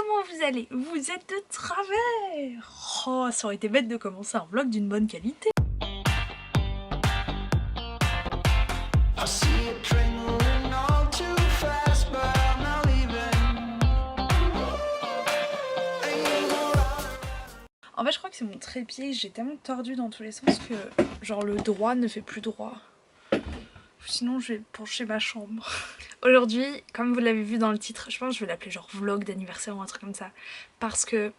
comment vous allez? Vous êtes de travers. Oh, ça aurait été bête de commencer un vlog d'une bonne qualité. En fait je crois que c'est mon trépied, j'ai tellement tordu dans tous les sens que genre le droit ne fait plus droit. Sinon je vais pencher ma chambre. Aujourd'hui, comme vous l'avez vu dans le titre, je pense que je vais l'appeler genre vlog d'anniversaire ou un truc comme ça. Parce que,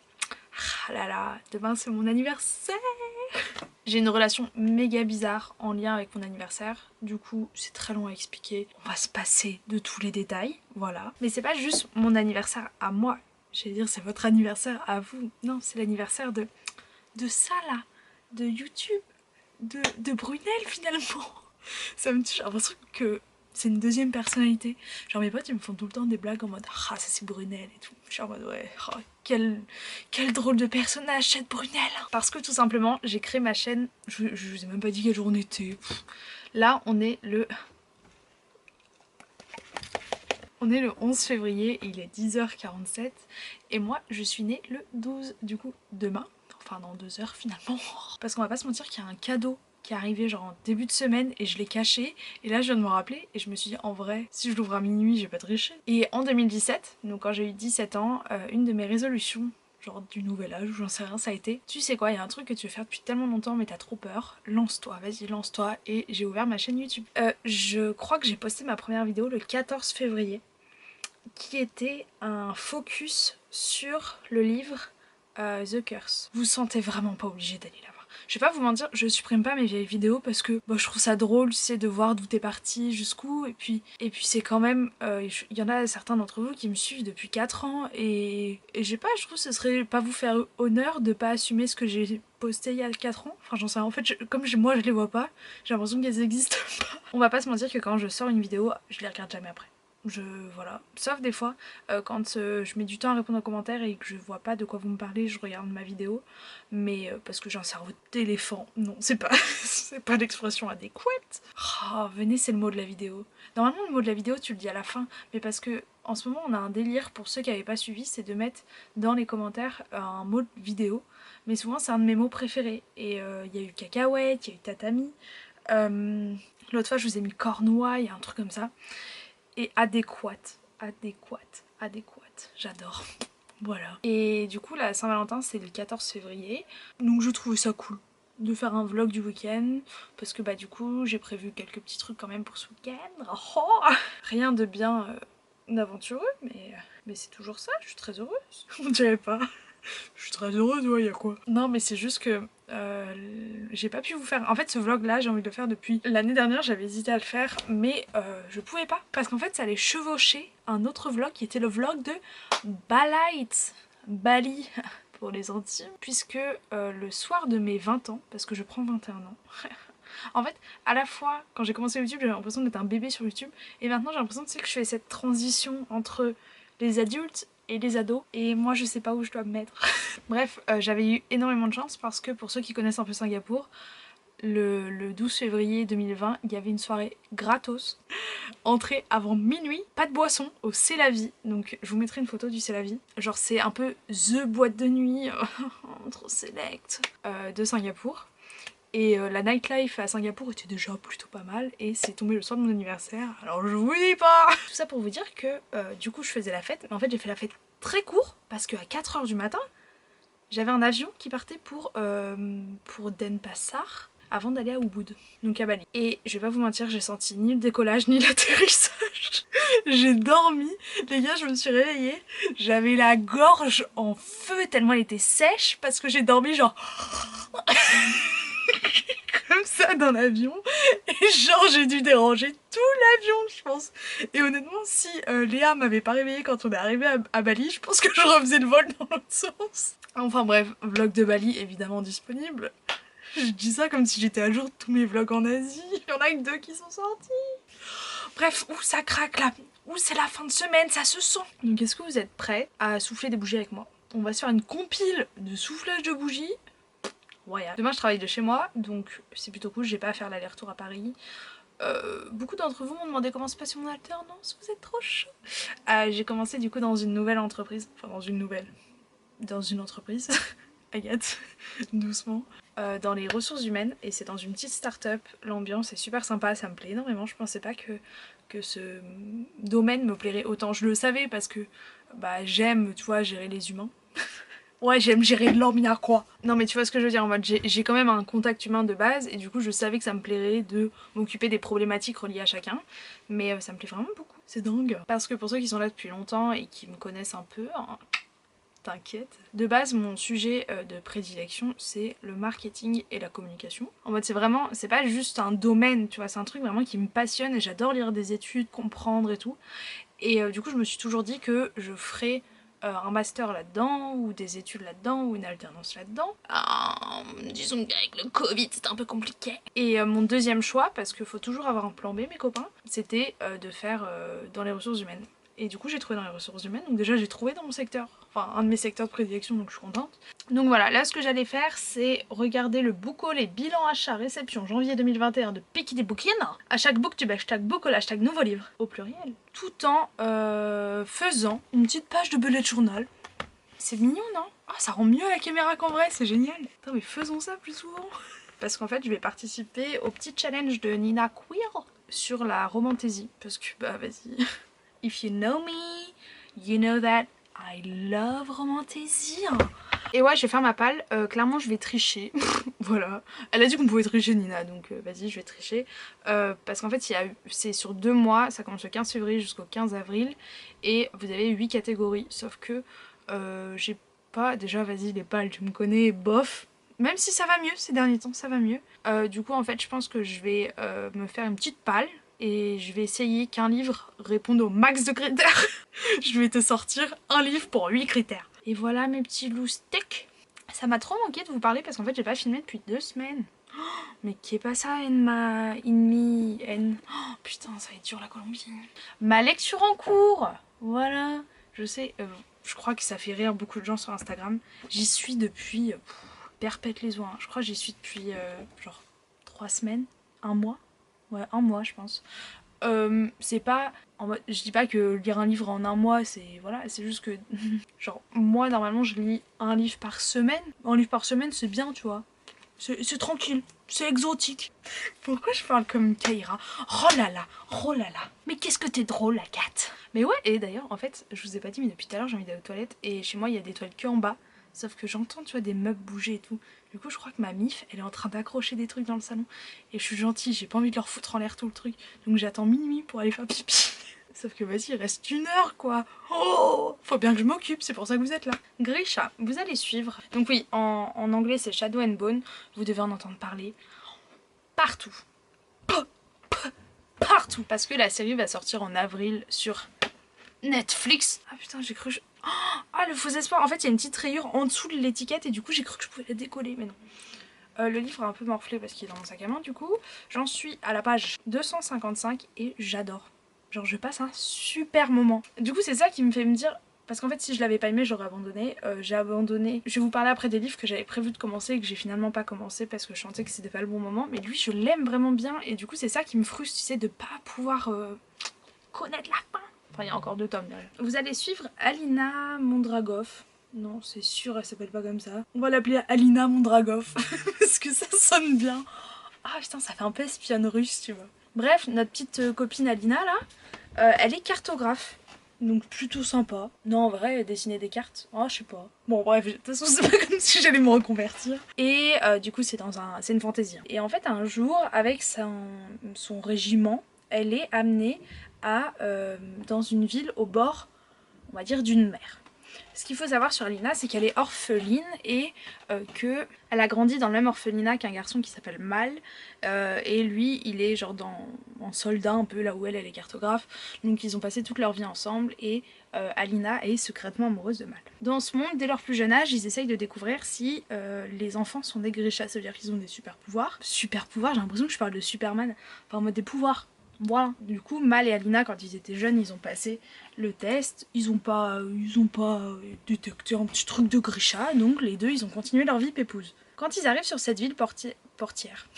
ah là là, demain c'est mon anniversaire. J'ai une relation méga bizarre en lien avec mon anniversaire. Du coup, c'est très long à expliquer. On va se passer de tous les détails, voilà. Mais c'est pas juste mon anniversaire à moi. J'allais dire c'est votre anniversaire à vous. Non, c'est l'anniversaire de ça là, de YouTube, de Brunel finalement. Ça me touche, j'ai l'impression que c'est une deuxième personnalité. Genre mes potes ils me font tout le temps des blagues en mode ah ça c'est Brunel et tout. Je suis en mode ouais, oh, quel drôle de personnage cette Brunel. Parce que tout simplement j'ai créé ma chaîne, je vous ai même pas dit quel jour on était. Là on est le 11 février, il est 10h47 et moi je suis née le 12 du coup demain. Enfin dans 2 heures finalement. Parce qu'on va pas se mentir qu'il y a un cadeau qui est arrivé genre en début de semaine et je l'ai caché. Et là je viens de me rappeler et je me suis dit en vrai si je l'ouvre à minuit je vais pas tricher. Et en 2017, donc quand j'ai eu 17 ans, une de mes résolutions genre du nouvel âge ou j'en sais rien, ça a été tu sais quoi, il y a un truc que tu veux faire depuis tellement longtemps mais t'as trop peur, lance-toi, vas-y lance-toi. Et j'ai ouvert ma chaîne YouTube. Je crois que j'ai posté ma première vidéo le 14 février qui était un focus sur le livre The Curse. Vous sentez vraiment pas obligé d'aller la voir. Je vais pas vous mentir, je supprime pas mes vieilles vidéos parce que bah, je trouve ça drôle, c'est de voir d'où t'es parti, jusqu'où, et puis c'est quand même, il y en a certains d'entre vous qui me suivent depuis 4 ans et j'ai pas, je trouve que ce serait pas vous faire honneur de pas assumer ce que j'ai posté il y a 4 ans. Enfin j'en sais rien, en fait moi je les vois pas, j'ai l'impression qu'elles existent pas. On va pas se mentir que quand je sors une vidéo, je les regarde jamais après. Voilà, sauf des fois quand je mets du temps à répondre aux commentaires et que je vois pas de quoi vous me parlez, je regarde ma vidéo, mais parce que j'ai un cerveau d'éléphant. Non, c'est pas c'est pas l'expression adéquate. Oh, venez, c'est le mot de la vidéo. Normalement le mot de la vidéo tu le dis à la fin, mais parce que en ce moment on a un délire, pour ceux qui n'avaient pas suivi, c'est de mettre dans les commentaires un mot de vidéo, mais souvent c'est un de mes mots préférés, et il y a eu cacahuète, il y a eu tatami, l'autre fois je vous ai mis cornouaille, un truc comme ça. Et adéquate, j'adore. Voilà. Et du coup la Saint-Valentin c'est le 14 février, donc je trouvais ça cool de faire un vlog du week-end, parce que bah du coup j'ai prévu quelques petits trucs quand même pour ce week-end. Oh, rien de bien aventureux, mais c'est toujours ça, je suis très heureuse. On dirait pas. Je suis très heureuse, ouais, y'a quoi. Non mais c'est juste que j'ai pas pu vous faire... En fait ce vlog là j'ai envie de le faire depuis l'année dernière, j'avais hésité à le faire mais je pouvais pas. Parce qu'en fait ça allait chevaucher un autre vlog qui était le vlog de Bali pour les intimes. Puisque le soir de mes 20 ans, parce que je prends 21 ans... En fait, à la fois, quand j'ai commencé YouTube, j'avais l'impression d'être un bébé sur YouTube. Et maintenant, j'ai l'impression que je fais cette transition entre les adultes et les ados. Et moi, je sais pas où je dois me mettre. Bref, j'avais eu énormément de chance parce que pour ceux qui connaissent un peu Singapour, le 12 février 2020, il y avait une soirée gratos. Entrée avant minuit, pas de boisson, au C'est la Vie. Donc je vous mettrai une photo du C'est la Vie. Genre c'est un peu the boîte de nuit, trop select, de Singapour. Et la nightlife à Singapour était déjà plutôt pas mal, et c'est tombé le soir de mon anniversaire, alors je vous dis pas. Tout ça pour vous dire que du coup je faisais la fête, mais en fait j'ai fait la fête très court, parce qu'à 4 h du matin, j'avais un avion qui partait pour Denpasar, avant d'aller à Ubud, donc à Bali. Et je vais pas vous mentir, j'ai senti ni le décollage ni l'atterrissage. J'ai dormi, les gars, je me suis réveillée, j'avais la gorge en feu tellement elle était sèche, parce que j'ai dormi genre... comme ça dans l'avion, et genre j'ai dû déranger tout l'avion je pense. Et honnêtement si Léa m'avait pas réveillée quand on est arrivé à Bali, je pense que je refaisais le vol dans l'autre sens. Enfin bref, vlog de Bali évidemment disponible. Je dis ça comme si j'étais à jour de tous mes vlogs en Asie. Il y en a que 2 qui sont sortis. Bref, ouh ça craque là, ouh c'est la fin de semaine, ça se sent. Donc est-ce que vous êtes prêts à souffler des bougies avec moi? On va se faire une compile de soufflage de bougies. Ouais, demain je travaille de chez moi, donc c'est plutôt cool, j'ai pas à faire l'aller-retour à Paris. Beaucoup d'entre vous m'ont demandé comment se passait mon alternance, vous êtes trop chaud. J'ai commencé du coup dans une nouvelle entreprise, enfin dans une entreprise, Agathe, doucement, dans les ressources humaines, et c'est dans une petite start-up. L'ambiance est super sympa, ça me plaît énormément. Je pensais pas que ce domaine me plairait autant. Je le savais parce que bah, j'aime, tu vois, gérer les humains. Ouais, j'aime gérer de l'or, quoi. Non mais tu vois ce que je veux dire, en mode j'ai quand même un contact humain de base et du coup je savais que ça me plairait de m'occuper des problématiques reliées à chacun, mais ça me plaît vraiment beaucoup. C'est dingue. Parce que pour ceux qui sont là depuis longtemps et qui me connaissent un peu, hein, t'inquiète. De base, mon sujet de prédilection, c'est le marketing et la communication. En mode c'est pas juste un domaine, tu vois, c'est un truc vraiment qui me passionne et j'adore lire des études, comprendre et tout. Et du coup je me suis toujours dit que je ferais un master là-dedans, ou des études là-dedans, ou une alternance là-dedans. Disons qu'avec le Covid, c'était un peu compliqué. Et mon deuxième choix, parce qu'il faut toujours avoir un plan B, mes copains, c'était de faire dans les ressources humaines. Et du coup, j'ai trouvé dans les ressources humaines, donc déjà j'ai trouvé dans mon secteur, enfin un de mes secteurs de prédilection, donc je suis contente. Donc voilà, là ce que j'allais faire, c'est regarder le book haul et bilan achat réception janvier 2021 de Picky des Bookins. À chaque booktube, hashtag book haul, hashtag nouveau livre, au pluriel. Tout en faisant une petite page de bullet journal. C'est mignon, non? Ah, ça rend mieux à la caméra qu'en vrai, c'est génial. Attends, mais faisons ça plus souvent. Parce qu'en fait, je vais participer au petit challenge de Nina Queer sur la romantaisie. Parce que, bah, vas-y. If you know me, you know that I love romantaisie. Et ouais, je vais faire ma palle. Clairement, je vais tricher. Voilà. Elle a dit qu'on pouvait tricher, Nina, donc vas-y, je vais tricher. Parce qu'en fait, c'est sur 2 mois. Ça commence le 15 février jusqu'au 15 avril. Et vous avez 8 catégories. Sauf que j'ai pas... Déjà, vas-y, les pales, tu me connais, bof. Même si ça va mieux ces derniers temps, ça va mieux. Du coup, en fait, je pense que je vais me faire une petite palle. Et je vais essayer qu'un livre réponde au max de critères. Je vais te sortir un livre pour 8 critères. Et voilà mes petits loustiques. Ça m'a trop manqué de vous parler parce qu'en fait j'ai pas filmé depuis 2 semaines. Oh, mais qui est pas ça, Oh, putain, ça va être dur la Colombie. Ma lecture en cours. Voilà. Je sais, je crois que ça fait rire beaucoup de gens sur Instagram. J'y suis depuis... perpète les oies. Je crois que j'y suis depuis genre 3 semaines. 1 mois. Ouais, 1 mois je pense. C'est pas... je dis pas que lire un livre en 1 mois c'est... Voilà, c'est juste que... genre, moi normalement je lis un livre par semaine. Un livre par semaine c'est bien, tu vois. C'est tranquille, c'est exotique. Pourquoi je parle comme une Kaira? Oh là là, oh là là. Mais qu'est-ce que t'es drôle, Agathe. Mais ouais, et d'ailleurs, en fait, je vous ai pas dit, mais depuis tout à l'heure j'ai envie d'aller aux toilettes. Et chez moi, il y a des toilettes que en bas. Sauf que j'entends, tu vois, des meubles bouger et tout. Du coup, je crois que ma mif, elle est en train d'accrocher des trucs dans le salon. Et je suis gentille, j'ai pas envie de leur foutre en l'air tout le truc. Donc j'attends minuit pour aller faire pipi. Sauf que vas-y, il reste 1 heure quoi. Oh, faut bien que je m'occupe, c'est pour ça que vous êtes là. Grisha, vous allez suivre. Donc oui, en anglais c'est Shadow and Bone. Vous devez en entendre parler partout. Partout. Parce que la série va sortir en avril sur Netflix. Ah putain, j'ai cru... Ah, le faux espoir. En fait, il y a une petite rayure en dessous de l'étiquette et du coup, j'ai cru que je pouvais la décoller, mais non. Le livre est un peu morflé parce qu'il est dans mon sac à main, du coup. J'en suis à la page 255 et j'adore. Genre, je passe un super moment. Du coup, c'est ça qui me fait me dire... Parce qu'en fait, si je l'avais pas aimé, j'aurais abandonné. J'ai abandonné. Je vais vous parler après des livres que j'avais prévu de commencer et que j'ai finalement pas commencé parce que je sentais que c'était pas le bon moment. Mais lui, je l'aime vraiment bien et du coup, c'est ça qui me frustre, tu sais, de pas pouvoir connaître la fin. Enfin, il y a encore 2 tomes derrière. Vous allez suivre Alina Mondragov. Non, c'est sûr, elle s'appelle pas comme ça. On va l'appeler Alina Mondragov parce que ça sonne bien. Ah putain, ça fait un peu espionne russe, tu vois. Bref, notre petite copine Alina, là, elle est cartographe. Donc plutôt sympa. Non, en vrai, dessiner des cartes, oh, je sais pas. Bon, bref, de toute façon, c'est pas comme si j'allais me reconvertir. Et du coup, c'est une fantaisie. Et en fait, un jour, avec son régiment, elle est amenée dans une ville au bord, on va dire, d'une mer. Ce qu'il faut savoir sur Alina, c'est qu'elle est orpheline et qu'elle a grandi dans le même orphelinat qu'un garçon qui s'appelle Mal. Et lui, il est genre en soldat un peu là où elle est cartographe. Donc ils ont passé toute leur vie ensemble et Alina est secrètement amoureuse de Mal. Dans ce monde, dès leur plus jeune âge, ils essayent de découvrir si les enfants sont des grishas, c'est-à-dire qu'ils ont des super pouvoirs. Super pouvoirs, j'ai l'impression que je parle de Superman, enfin en mode des pouvoirs. Voilà, du coup Mal et Alina quand ils étaient jeunes ils ont passé le test, ils ont pas détecté un petit truc de Grisha, donc les deux ils ont continué leur vie pépouse. Quand ils arrivent sur cette ville portière,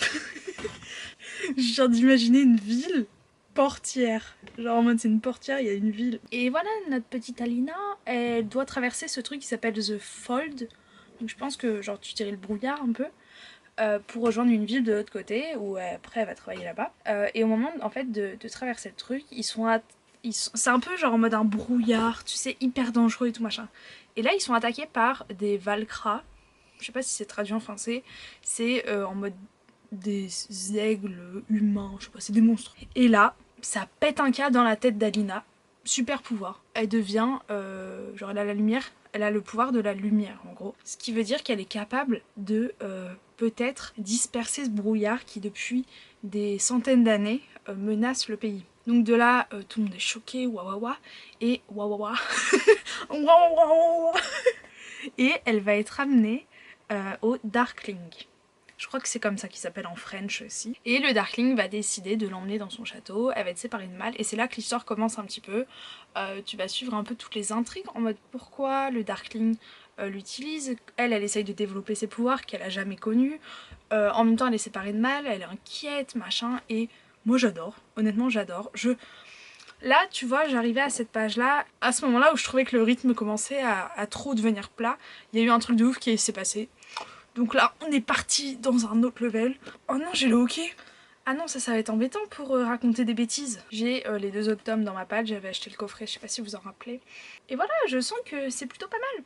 Je viens d'imaginer une ville portière. Genre en mode c'est une portière, il y a une ville. Et voilà, notre petite Alina, elle doit traverser ce truc qui s'appelle The Fold. Donc je pense que genre tu dirais le brouillard un peu. Pour rejoindre une ville de l'autre côté où après elle va travailler là-bas. Et au moment en fait de traverser le truc, c'est un peu genre en mode un brouillard, tu sais, hyper dangereux et tout machin. Et là ils sont attaqués par des Valkras. Je sais pas si c'est traduit en français. C'est en mode des aigles humains, je sais pas, c'est des monstres. Et là, ça pète un câble dans la tête d'Alina. Super pouvoir. Elle devient, genre elle a la lumière, elle a le pouvoir de la lumière en gros. Ce qui veut dire qu'elle est capable de peut-être disperser ce brouillard qui depuis des centaines d'années menace le pays. Donc de là, tout le monde est choqué, waouh et waouh et elle va être amenée au Darkling. Je crois que c'est comme ça qu'il s'appelle en French aussi. Et le Darkling va décider de l'emmener dans son château, elle va être séparée de Mal, et c'est là que l'histoire commence un petit peu. Tu vas suivre un peu toutes les intrigues, en mode pourquoi le Darkling l'utilise. Elle essaye de développer ses pouvoirs qu'elle a jamais connus. En même temps, elle est séparée de Mal, elle est inquiète, machin, et moi j'adore, honnêtement j'adore. Là, tu vois, j'arrivais à cette page-là, à ce moment-là où je trouvais que le rythme commençait à trop devenir plat. Il y a eu un truc de ouf qui s'est passé. Donc là, on est parti dans un autre level. Oh non, j'ai le hockey. Ah non, ça va être embêtant pour raconter des bêtises. J'ai les 2 autres tomes dans ma page, j'avais acheté le coffret, je sais pas si vous en rappelez. Et voilà, je sens que c'est plutôt pas mal.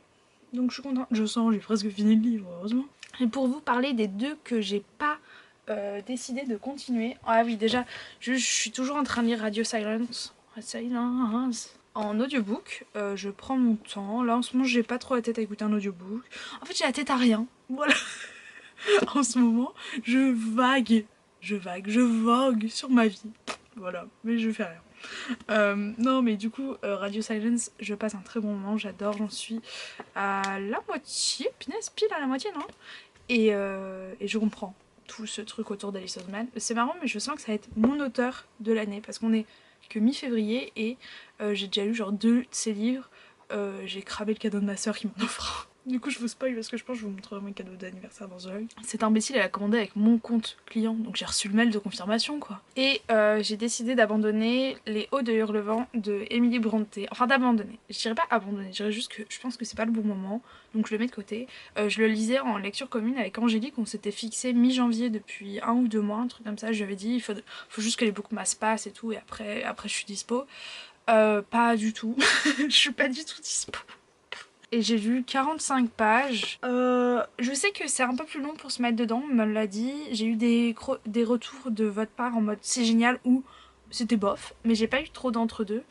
Donc je suis contente. Je sens, j'ai presque fini le livre, heureusement. Et pour vous parler des 2 que j'ai pas décidé de continuer. Ah oui, déjà, je suis toujours en train de lire Radio Silence. En audiobook, je prends mon temps. Là en ce moment, j'ai pas trop la tête à écouter un audiobook. En fait, j'ai la tête à rien. Voilà. En ce moment, je vogue sur ma vie. Voilà, mais je fais rien. Non, mais du coup, Radio Silence, je passe un très bon moment, j'adore, j'en suis à la moitié, punaise, pile à la moitié, non et je comprends tout ce truc autour d'Alice Oseman. C'est marrant, mais je sens que ça va être mon auteur de l'année, parce qu'on est que mi-février, et j'ai déjà lu genre 2 de ses livres. J'ai cramé le cadeau de ma soeur qui m'en offre. Du coup, je vous spoil parce que je pense que je vous montrerai mon cadeau d'anniversaire dans un. Cet imbécile, elle a commandé avec mon compte client, donc j'ai reçu le mail de confirmation, quoi. Et j'ai décidé d'abandonner Les Hauts de Hurlevent de Emily Brontë. Enfin, d'abandonner. Je dirais pas abandonner, je dirais juste que je pense que c'est pas le bon moment, donc je le mets de côté. Je le lisais en lecture commune avec Angélique, on s'était fixé mi-janvier depuis 1 ou 2 mois, un truc comme ça. Je lui avais dit, il faut juste que les bookmas passent et tout, et après je suis dispo. Pas du tout. Je suis pas du tout dispo. Et j'ai lu 45 pages. Je sais que c'est un peu plus long pour se mettre dedans, on me l'a dit. J'ai eu des retours de votre part en mode c'est génial ou c'était bof, mais j'ai pas eu trop d'entre-deux.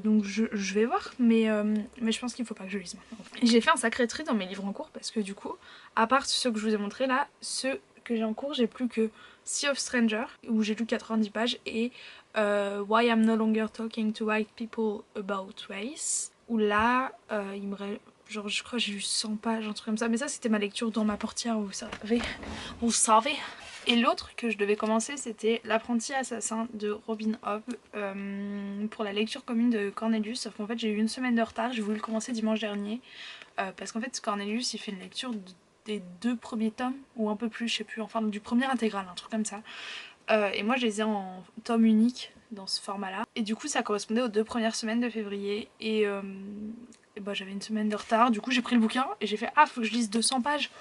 Donc je vais voir, mais je pense qu'il faut pas que je lise maintenant. J'ai fait un sacré tri dans mes livres en cours parce que du coup, à part ceux que je vous ai montrés là, ceux que j'ai en cours, j'ai plus que Sea of Stranger, où j'ai lu 90 pages, et Why I'm No Longer Talking to White People About Race, où là, il me reste... Genre, je crois que j'ai lu 100 pages, un truc comme ça. Mais ça, c'était ma lecture dans ma portière, vous savez. Vous savez. Et l'autre que je devais commencer, c'était L'apprenti assassin de Robin Hobb, pour la lecture commune de Cornelius. Sauf qu'en fait, j'ai eu 1 semaine de retard. J'ai voulu le commencer dimanche dernier. Parce qu'en fait, Cornelius, il fait une lecture des 2 premiers tomes, ou un peu plus, je sais plus. Enfin, du premier intégral, un truc comme ça. Et moi, je les ai en tome unique dans ce format-là. Et du coup, ça correspondait aux 2 premières semaines de février. Et bah, j'avais 1 semaine de retard. Du coup, j'ai pris le bouquin et j'ai fait ah, faut que je lise 200 pages.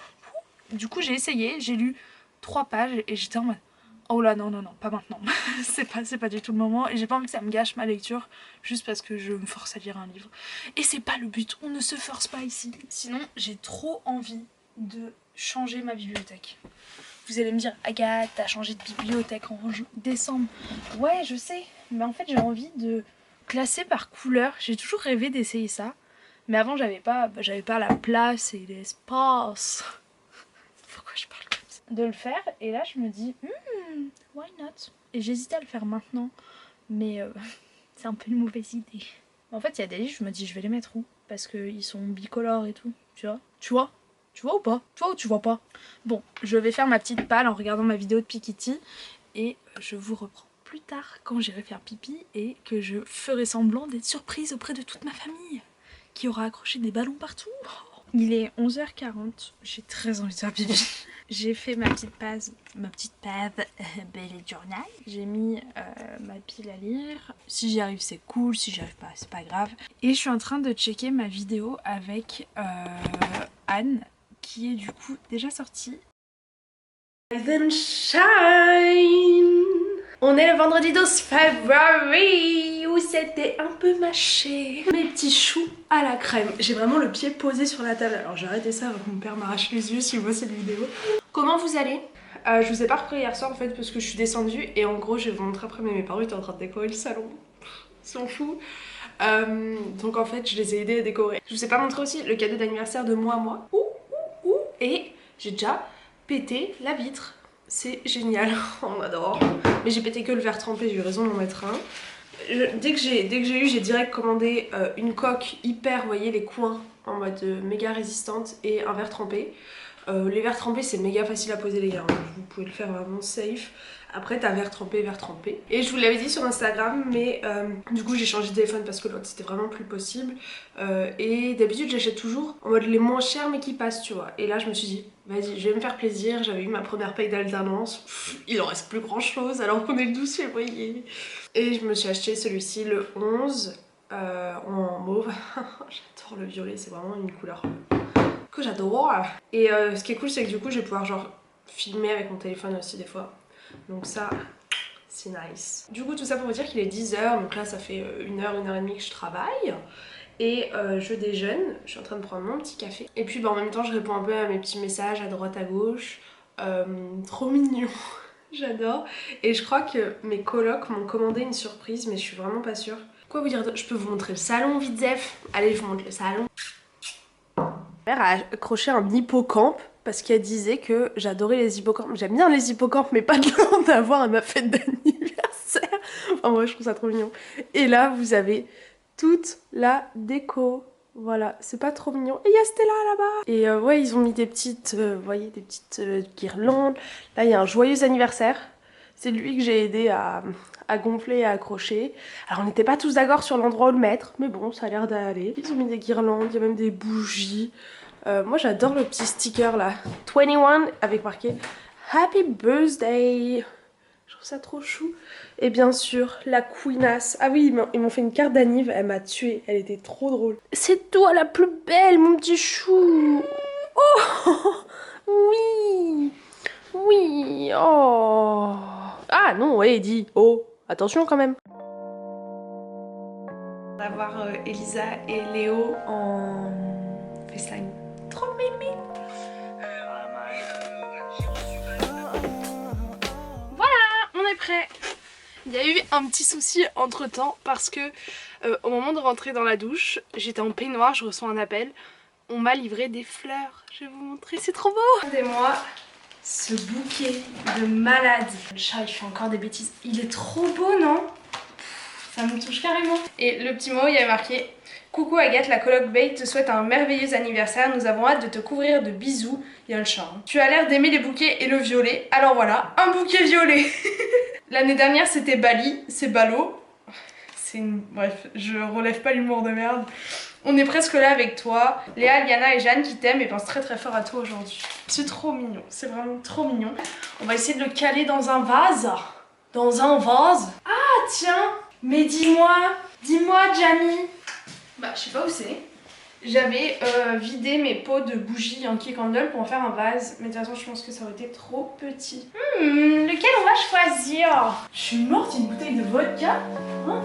Du coup, j'ai essayé, j'ai lu 3 pages et j'étais en mode oh là, non, pas maintenant. c'est pas du tout le moment. Et j'ai pas envie que ça me gâche ma lecture juste parce que je me force à lire un livre. Et c'est pas le but, on ne se force pas ici. Sinon, j'ai trop envie de changer ma bibliothèque. Vous allez me dire, Agathe, t'as changé de bibliothèque en décembre. Ouais, je sais, mais en fait j'ai envie de classer par couleur. J'ai toujours rêvé d'essayer ça, mais avant j'avais pas la place et l'espace. Pourquoi je parle comme ça? De le faire, et là je me dis, why not? Et j'hésitais à le faire maintenant, mais c'est un peu une mauvaise idée. En fait, il y a des livres, je me dis, je vais les mettre où? Parce qu'ils sont bicolores et tout, tu vois? Tu vois ou pas? Tu vois ou tu vois pas? Bon, je vais faire ma petite palle en regardant ma vidéo de Pikitty et je vous reprends plus tard quand j'irai faire pipi et que je ferai semblant d'être surprise auprès de toute ma famille qui aura accroché des ballons partout. Il est 11h40, j'ai très envie de faire pipi. J'ai fait ma petite pause bullet journal. J'ai mis ma pile à lire. Si j'y arrive c'est cool, si j'y arrive pas c'est pas grave. Et je suis en train de checker ma vidéo avec Anne qui est du coup déjà sortie. Rise and shine. On est le vendredi 12 février où c'était un peu mâché. Mes petits choux à la crème. J'ai vraiment le pied posé sur la table. Alors j'ai arrêté ça avant que mon père m'arrache les yeux s'il voit cette vidéo. Comment vous allez? Je vous ai pas repris hier soir en fait parce que je suis descendue et en gros je vais vous montrer après mais mes parents étaient en train de décorer le salon. Ils sont fous. Donc en fait je les ai aidés à décorer. Je vous ai pas montré aussi le cadeau d'anniversaire de moi à moi. Et j'ai déjà pété la vitre. C'est génial, on adore. Mais j'ai pété que le verre trempé, j'ai eu raison d'en mettre un. Dès que j'ai direct commandé une coque hyper, vous voyez les coins en mode méga résistante et un verre trempé. Les verres trempés c'est méga facile à poser les gars, vous pouvez le faire vraiment safe. Après t'as verre trempé. Et je vous l'avais dit sur Instagram mais du coup j'ai changé de téléphone parce que l'autre c'était vraiment plus possible. Et d'habitude j'achète toujours en mode les moins chers mais qui passent tu vois. Et là je me suis dit vas-y je vais me faire plaisir, j'avais eu ma première paye d'alternance. Il en reste plus grand chose alors qu'on est le 12 février. Et je me suis acheté celui-ci le 11 en mauve. J'adore le violet, c'est vraiment une couleur que j'adore. Et ce qui est cool c'est que du coup je vais pouvoir genre filmer avec mon téléphone aussi des fois. Donc ça c'est nice. Du coup tout ça pour vous dire qu'il est 10h, donc là ça fait 1h et demie que je travaille. Et je déjeune, je suis en train de prendre mon petit café. Et puis bah, en même temps je réponds un peu à mes petits messages à droite à gauche. Trop mignon. J'adore. Et je crois que mes colocs m'ont commandé une surprise mais je suis vraiment pas sûre. Quoi vous dire? Je peux vous montrer le salon vite zef. Allez je vous montre le salon. Ma mère a accroché un hippocampe parce qu'elle disait que j'adorais les hippocampes. J'aime bien les hippocampes mais pas de là en avoir à ma fête d'anniversaire. Enfin moi je trouve ça trop mignon. Et là vous avez toute la déco. Voilà, c'est pas trop mignon. Et il y a Stella là-bas. Et ouais ils ont mis des petites, vous voyez, des petites guirlandes. Là il y a un joyeux anniversaire. C'est lui que j'ai aidé à gonfler et à accrocher. Alors on n'était pas tous d'accord sur l'endroit où le mettre, mais bon ça a l'air d'aller. Ils ont mis des guirlandes, il y a même des bougies. Moi j'adore le petit sticker là, 21 avec marqué Happy Birthday. Je trouve ça trop chou. Et bien sûr la queenasse. Ah oui ils m'ont fait une carte d'anniv, elle m'a tuée, elle était trop drôle. C'est toi la plus belle mon petit chou. Oh oui. Oui, oh. Ah non, ouais, dis, oh, attention quand même. On va voir Elisa et Léo en FaceTime. Trop mimi. Voilà, on est prêt. Il y a eu un petit souci entre temps parce que au moment de rentrer dans la douche, j'étais en peignoir, je reçois un appel. On m'a livré des fleurs. Je vais vous montrer, c'est trop beau. Regardez-moi ce bouquet de malade. Le chat il fait encore des bêtises. Il est trop beau non? Ça me touche carrément. Et le petit mot il y avait marqué: coucou Agathe, la coloc Bae te souhaite un merveilleux anniversaire. Nous avons hâte de te couvrir de bisous. Il y a le chat. Tu as l'air d'aimer les bouquets et le violet. Alors voilà, un bouquet violet. L'année dernière c'était Bali, c'est Ballot. C'est une... Bref, je relève pas l'humour de merde. On est presque là avec toi. Léa, Liana et Jeanne qui t'aiment et pensent très très fort à toi aujourd'hui. C'est trop mignon, c'est vraiment trop mignon. On va essayer de le caler dans un vase. Dans un vase. Ah tiens, mais dis-moi Jamie. Bah je sais pas où c'est. J'avais vidé mes pots de bougies Yankee Candle pour en faire un vase. Mais de toute façon je pense que ça aurait été trop petit. Lequel on va choisir? Je suis morte, une bouteille de vodka. Hein?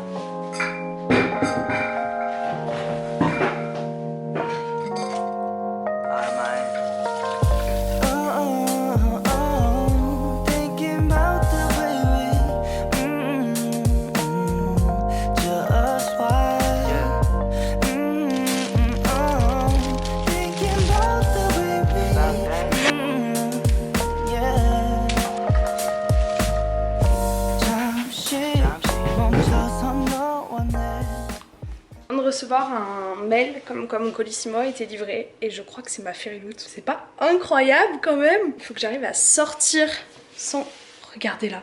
Recevoir un mail comme quoi mon Colissimo a été livré et je crois que c'est ma Fairyloot. C'est pas incroyable quand même? Il faut que j'arrive à sortir sans... Regardez là.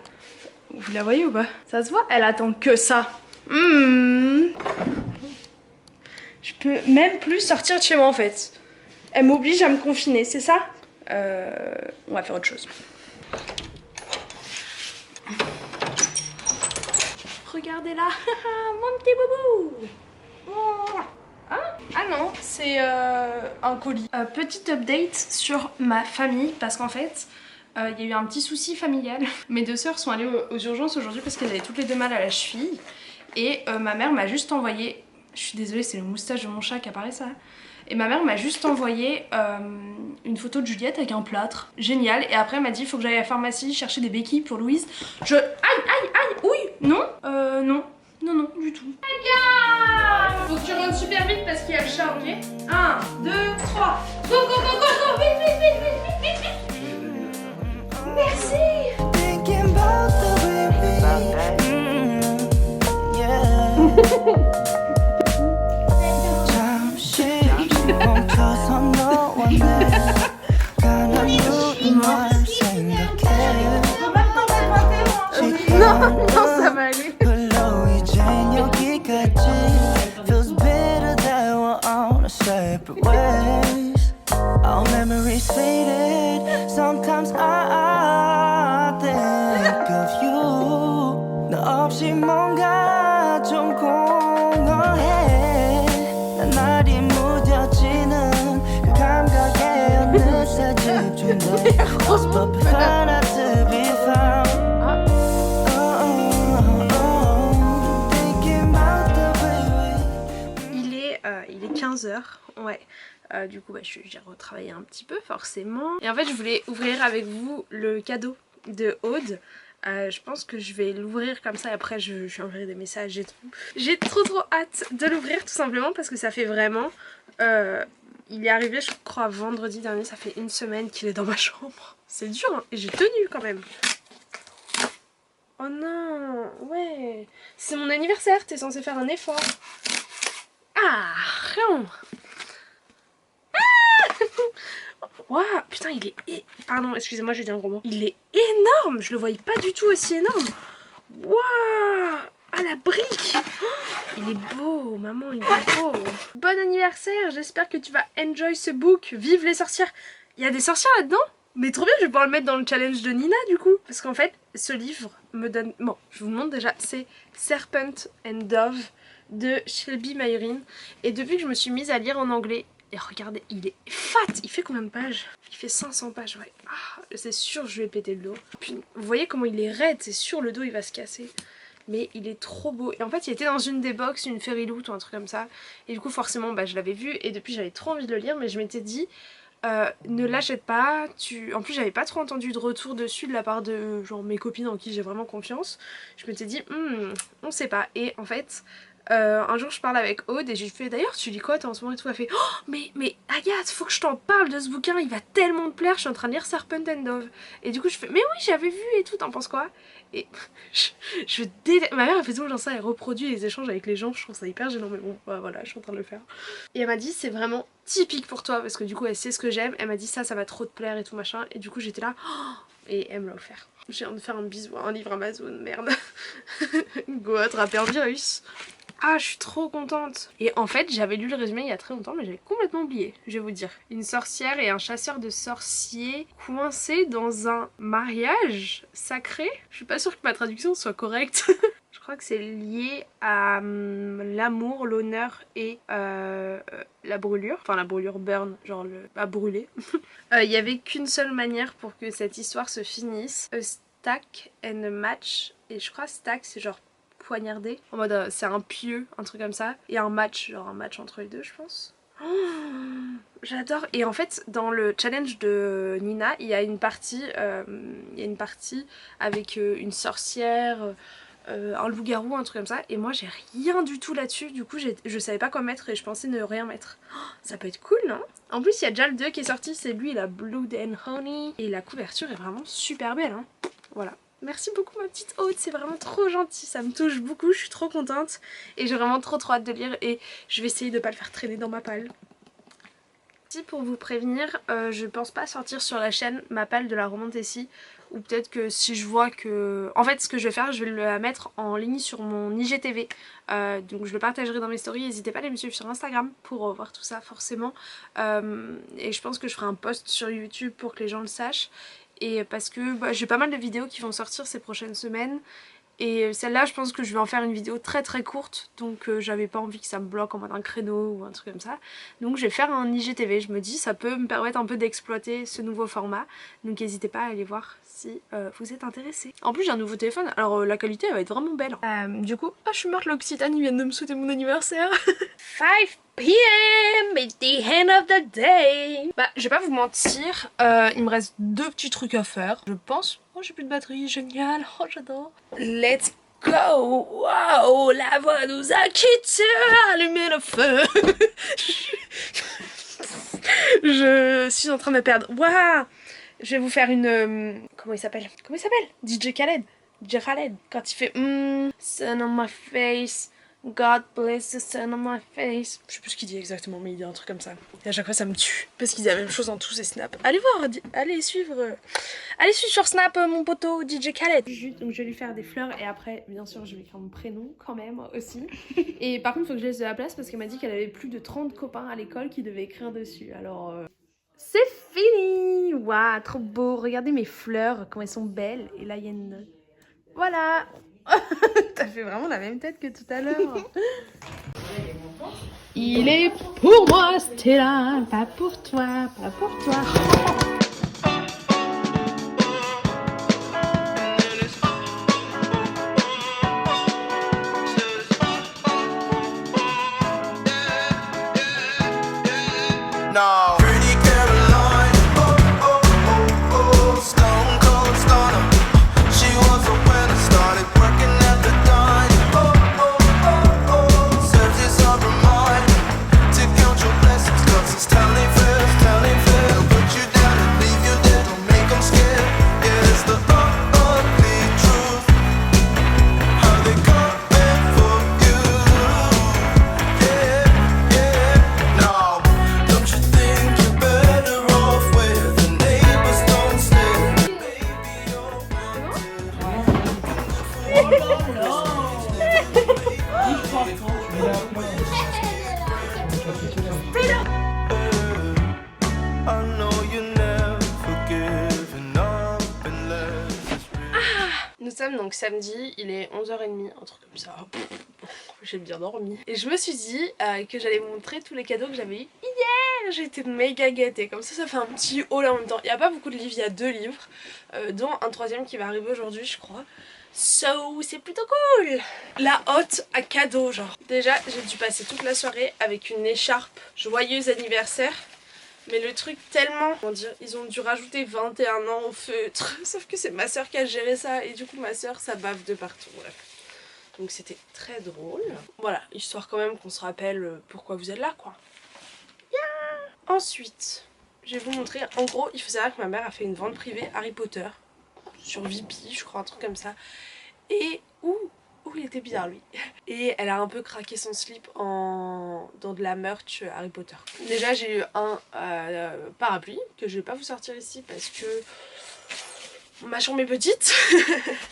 Vous la voyez ou pas? Ça se voit? Elle attend que ça. Je peux même plus sortir de chez moi en fait. Elle m'oblige à me confiner, c'est ça? On va faire autre chose. Regardez là, mon petit boubou. Ah non, c'est un colis. Petite update sur ma famille, parce qu'en fait, il y a eu un petit souci familial. Mes deux sœurs sont allées aux urgences aujourd'hui parce qu'elles avaient toutes les deux mal à la cheville. Et ma mère m'a juste envoyé... Je suis désolée, c'est le moustache de mon chat qui apparaît ça. Et ma mère m'a juste envoyé une photo de Juliette avec un plâtre. Génial. Et après elle m'a dit il faut que j'aille à la pharmacie chercher des béquilles pour Louise. Aïe, aïe, aïe, oui. Non. Non. Non, non, du tout. Regarde. Faut que tu rentres super vite parce qu'il y a le chat, ok? 1, 2, 3. Go, go, go, go, go. Vite, vite, vite, vite, vite, vite. Merci. Non, non, ça va aller. All memories faded. Sometimes I think of you. 너 없이 뭔가 좀 공허해. 난 날이 무뎌지는 그 감각에 어느새 집중돼. Was but better to be found. Il est 15h, ouais. Du coup, j'ai retravaillé un petit peu forcément. Et en fait, je voulais ouvrir avec vous le cadeau de Aude. Je pense que je vais l'ouvrir comme ça et après je lui enverrai des messages et tout. J'ai trop hâte de l'ouvrir tout simplement parce que ça fait vraiment... il est arrivé je crois vendredi dernier, ça fait une semaine qu'il est dans ma chambre. C'est dur hein, et j'ai tenu quand même. Oh non, ouais. C'est mon anniversaire, t'es censé faire un effort. Ah, rien. Waouh, putain, il est... Pardon, excusez-moi, j'ai dit un gros mot. Il est énorme, je le voyais pas du tout aussi énorme. Waouh. Ah, la brique. Il est beau, maman, il est beau. Bon anniversaire, j'espère que tu vas enjoy ce book. Vive les sorcières. Il y a des sorcières là-dedans? Mais trop bien, je vais pouvoir le mettre dans le challenge de Nina du coup. Parce qu'en fait, ce livre me donne... Bon, je vous montre déjà, c'est Serpent and Dove de Shelby Mayrin. Et depuis que je me suis mise à lire en anglais, et regardez, il est fat. Il fait combien de pages? Il fait 500 pages, ouais. Ah, c'est sûr je vais péter le dos. Puis, vous voyez comment il est raide, c'est sûr le dos il va se casser. Mais il est trop beau. Et en fait il était dans une des box, une Fairy Loot ou un truc comme ça. Et du coup forcément je l'avais vu et depuis j'avais trop envie de le lire. Mais je m'étais dit ne l'achète pas. En plus j'avais pas trop entendu de retour dessus de la part de genre mes copines en qui j'ai vraiment confiance. Je m'étais dit on sait pas. Et en fait... un jour je parle avec Aude et j'ai fait d'ailleurs tu lis quoi toi en ce moment et tout. Elle fait oh mais Agathe faut que je t'en parle de ce bouquin, il va tellement te plaire, je suis en train de lire Serpent and Dove. Et du coup je fais mais oui j'avais vu et tout, t'en penses quoi? Et je déteste, ma mère elle fait toujours genre ça, elle reproduit les échanges avec les gens, je trouve ça hyper gênant mais bon voilà je suis en train de le faire. Et elle m'a dit c'est vraiment typique pour toi parce que du coup elle sait ce que j'aime, elle m'a dit ça va trop te plaire et tout machin et du coup j'étais là oh, et elle me l'a offert. J'ai envie de faire un bisou à un livre Amazon, merde. Go attraper un virus. Ah, je suis trop contente. Et en fait, j'avais lu le résumé il y a très longtemps, mais j'avais complètement oublié, je vais vous dire. Une sorcière et un chasseur de sorciers coincés dans un mariage sacré. Je suis pas sûre que ma traduction soit correcte. Je crois que c'est lié à l'amour, l'honneur et la brûlure. Enfin, la brûlure burn, genre à brûler. Il y avait qu'une seule manière pour que cette histoire se finisse. A stack and a match. Et je crois stack, c'est genre poignardé. En mode c'est un pieu, un truc comme ça. Et un match, genre un match entre les deux, je pense. Oh, j'adore. Et en fait, dans le challenge de Nina, il y a une partie, avec une sorcière, un loup-garou, un truc comme ça. Et moi, j'ai rien du tout là-dessus. Du coup, je savais pas quoi mettre et je pensais ne rien mettre. Oh, ça peut être cool, non? En plus, il y a déjà le 2 qui est sorti. C'est lui, la Blood and Honey. Et la couverture est vraiment super belle, hein. Voilà. Merci beaucoup ma petite Aude, c'est vraiment trop gentil, ça me touche beaucoup, je suis trop contente et j'ai vraiment trop hâte de lire et je vais essayer de pas le faire traîner dans ma palle. Si pour vous prévenir, je pense pas sortir sur la chaîne ma palle de la Romantessi. Ou peut-être que si je vois que... En fait ce que je vais faire, je vais la mettre en ligne sur mon IGTV. Donc je le partagerai dans mes stories. N'hésitez pas à aller me suivre sur Instagram pour voir tout ça forcément. Et je pense que je ferai un post sur YouTube pour que les gens le sachent. Et parce que j'ai pas mal de vidéos qui vont sortir ces prochaines semaines. Et celle-là, je pense que je vais en faire une vidéo très très courte, donc j'avais pas envie que ça me bloque en mode un créneau ou un truc comme ça. Donc je vais faire un IGTV, je me dis ça peut me permettre un peu d'exploiter ce nouveau format, donc n'hésitez pas à aller voir si vous êtes intéressés. En plus j'ai un nouveau téléphone, alors la qualité elle va être vraiment belle. Du coup, je suis morte, l'Occitane, ils viennent de me souhaiter mon anniversaire. 5 PM, it's the end of the day. Bah je vais pas vous mentir, il me reste 2 petits trucs à faire, je pense. Oh j'ai plus de batterie, génial, oh j'adore. Let's go. Wow, la voix nous a quittés, allumez le feu. Je suis en train de me perdre. Waouh. Je vais vous faire une... Comment il s'appelle? DJ Khaled. DJ Khaled. Quand il fait sun on my face, God bless the sun on my face. Je sais plus ce qu'il dit exactement, mais il dit un truc comme ça. Et à chaque fois ça me tue. Parce qu'il dit la même chose dans tous ses snaps. Allez voir, allez suivre sur Snap mon poteau DJ Khaled. Donc je vais lui faire des fleurs et après, bien sûr, je vais écrire mon prénom quand même aussi. Et par contre, il faut que je laisse de la place parce qu'elle m'a dit qu'elle avait plus de 30 copains à l'école qui devaient écrire dessus. Alors... C'est fini! Waouh, trop beau! Regardez mes fleurs, comment elles sont belles. Et là, il y a une note. Voilà! T'as fait vraiment la même tête que tout à l'heure. Il est pour moi, Stella, pas pour toi, pas pour toi. No. Pretty Caroline, oh, oh, oh, oh, stone cold stunner. She was a winner, started working at the diner. Oh, oh, oh, oh, serves you some reminder to count your blessings, 'cause it's telling fair, put you down and leave you there, don't make them scared. Yeah, it's the ugly truth, how they coming for you. Yeah, yeah, no. Don't you think you're better off where the neighbors don't stare? Baby, you're I know you never given up and left. Nous sommes donc samedi, il est 11h30, un truc comme ça. J'ai bien dormi. Et je me suis dit que j'allais vous montrer tous les cadeaux que j'avais eu hier. J'étais méga gâtée. Comme ça fait un petit haul en même temps. Il n'y a pas beaucoup de livres, il y a 2 livres, dont un 3e qui va arriver aujourd'hui, je crois. So, c'est plutôt cool. La hotte à cadeau, genre. Déjà, j'ai dû passer toute la soirée avec une écharpe joyeux anniversaire. Mais le truc tellement, comment dire, ils ont dû rajouter 21 ans au feutre. Sauf que c'est ma soeur qui a géré ça et du coup ma soeur ça bave de partout, bref. Donc c'était très drôle. Voilà, histoire quand même qu'on se rappelle pourquoi vous êtes là quoi. Yeah. Ensuite, je vais vous montrer, en gros il faut savoir que ma mère a fait une vente privée Harry Potter. Sur Vip, je crois, un truc comme ça. Et il était bizarre lui. Et elle a un peu craqué son slip dans de la merch Harry Potter. Déjà j'ai eu un parapluie que je vais pas vous sortir ici parce que ma chambre est petite.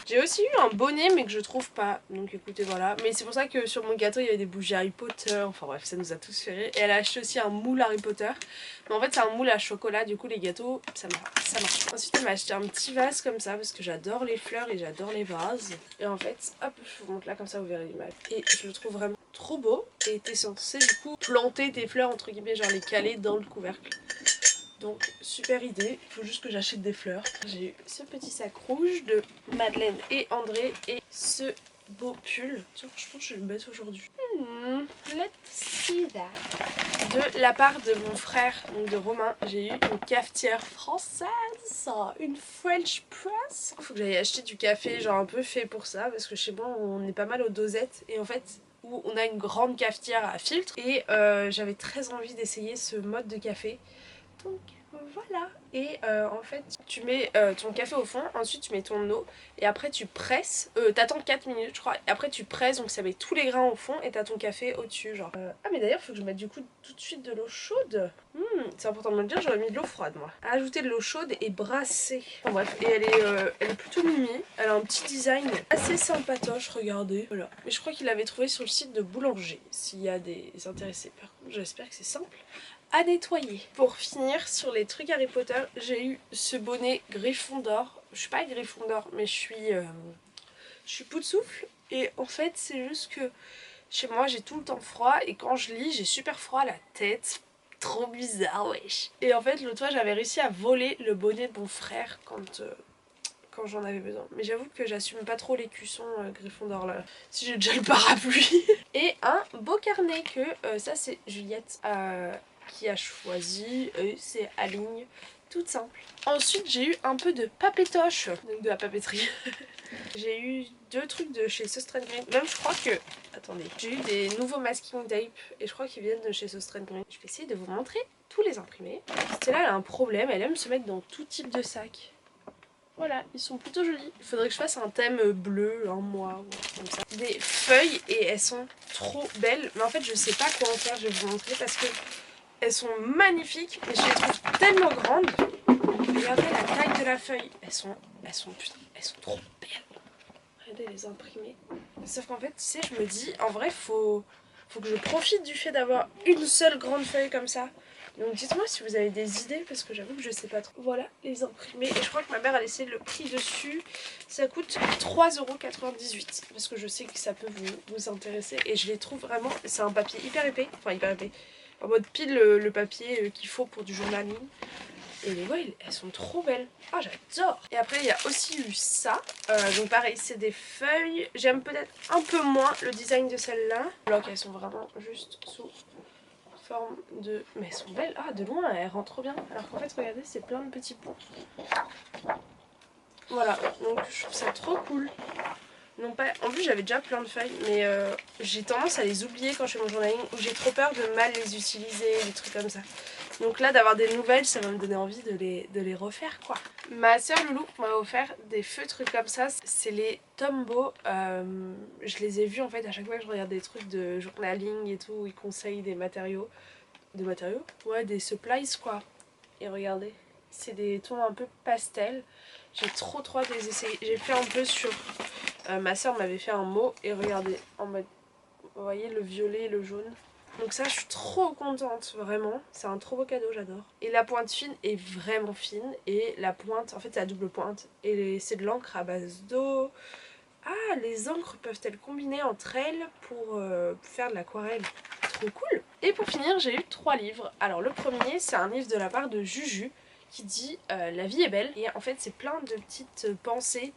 J'ai aussi eu un bonnet mais que je trouve pas. Donc écoutez voilà. Mais c'est pour ça que sur mon gâteau il y avait des bougies Harry Potter. Enfin bref ça nous a tous fait rire. Et elle a acheté aussi un moule Harry Potter. Mais en fait c'est un moule à chocolat. Du coup les gâteaux ça marche. Ensuite elle m'a acheté un petit vase comme ça parce que j'adore les fleurs et j'adore les vases. Et en fait hop je vous montre là comme ça vous verrez l'image. Et je le trouve vraiment trop beau. Et t'es censé du coup planter tes fleurs entre guillemets, genre les caler dans le couvercle. Donc super idée, il faut juste que j'achète des fleurs. J'ai eu ce petit sac rouge de Madeleine et André et ce beau pull. Tiens, je pense que je vais le mettre aujourd'hui. Let's see that. De la part de mon frère, donc de Romain, j'ai eu une cafetière française, une French press. Il faut que j'aille acheter du café genre un peu fait pour ça parce que chez moi on est pas mal aux dosettes et en fait où on a une grande cafetière à filtre et j'avais très envie d'essayer ce mode de café. Donc Voilà. Et en fait tu mets ton café au fond, ensuite tu mets ton eau et après tu presses, t'attends 4 minutes je crois, et après tu presses donc ça met tous les grains au fond et t'as ton café au dessus genre. Ah mais d'ailleurs faut que je mette du coup tout de suite de l'eau chaude. C'est important de me le dire, j'aurais mis de l'eau froide moi. Ajouter de l'eau chaude et brasser. Enfin bref, et elle est plutôt mimi, elle a un petit design assez sympatoche, regardez. Voilà. Mais je crois qu'il l'avait trouvé sur le site de Boulanger, s'il y a des intéressés. Par contre j'espère que c'est simple à nettoyer. Pour finir sur les trucs Harry Potter, j'ai eu ce bonnet Gryffondor. Je suis pas Gryffondor mais je suis Poudsoufle. Et en fait c'est juste que chez moi j'ai tout le temps froid et quand je lis j'ai super froid à la tête. Trop bizarre wesh. Et en fait l'autre fois j'avais réussi à voler le bonnet de mon frère quand j'en avais besoin. Mais j'avoue que j'assume pas trop les cuissons Gryffondor là. Si j'ai déjà le parapluie. Et un beau carnet que ça c'est Juliette qui a choisi, et c'est à ligne toute simple. Ensuite j'ai eu un peu de papétoche, donc de la papeterie. J'ai eu 2 trucs de chez Sostrand Green, même je crois que, attendez, j'ai eu des nouveaux masking tape et je crois qu'ils viennent de chez Sostrand Green. Je vais essayer de vous montrer tous les imprimés. Celle-là elle a un problème, elle aime se mettre dans tout type de sac. Voilà, ils sont plutôt jolis. Il faudrait que je fasse un thème bleu, un mois, ou comme ça. Des feuilles et elles sont trop belles, mais en fait je sais pas quoi en faire, je vais vous montrer parce que elles sont magnifiques, mais je les trouve tellement grandes. Regardez la taille de la feuille. Elles sont trop belles. Regardez les imprimés. Sauf qu'en fait, tu sais, je me dis, en vrai, faut que je profite du fait d'avoir une seule grande feuille comme ça. Donc dites-moi si vous avez des idées, parce que j'avoue que je sais pas trop. Voilà, les imprimés. Et je crois que ma mère a laissé le prix dessus. Ça coûte 3,98 €. Parce que je sais que ça peut vous intéresser. Et je les trouve vraiment... C'est un papier hyper épais. Enfin, hyper épais. En mode pile le papier qu'il faut pour du journaling. Et les voix elles sont trop belles. Ah j'adore. Et après il y a aussi eu ça. Donc pareil c'est des feuilles. J'aime peut-être un peu moins le design de celle-là. Alors qu'elles sont vraiment juste sous forme de... Mais elles sont belles. Ah de loin elles rentrent trop bien. Alors qu'en fait regardez c'est plein de petits points. Voilà donc je trouve ça trop cool. Non pas... En plus j'avais déjà plein de feuilles mais j'ai tendance à les oublier quand je fais mon journaling ou j'ai trop peur de mal les utiliser, des trucs comme ça. Donc là d'avoir des nouvelles ça va me donner envie de les refaire quoi. Ma soeur Loulou m'a offert des feutres comme ça, c'est les Tombow. Je les ai vus en fait à chaque fois que je regarde des trucs de journaling et tout où ils conseillent des matériaux. Des matériaux? Ouais des supplies quoi. Et regardez, c'est des tons un peu pastel. J'ai trop hâte de les essayer. J'ai fait un peu sur... ma soeur m'avait fait un mot et regardez en mode... Vous voyez le violet et le jaune. Donc ça je suis trop contente vraiment, c'est un trop beau cadeau, j'adore. Et la pointe fine est vraiment fine et la pointe, en fait c'est à double pointe et c'est de l'encre à base d'eau. Ah les encres peuvent-elles combiner entre elles pour faire de l'aquarelle? Trop cool. Et pour finir j'ai eu 3 livres. Alors le premier c'est un livre de la part de Juju qui dit la vie est belle et en fait c'est plein de petites pensées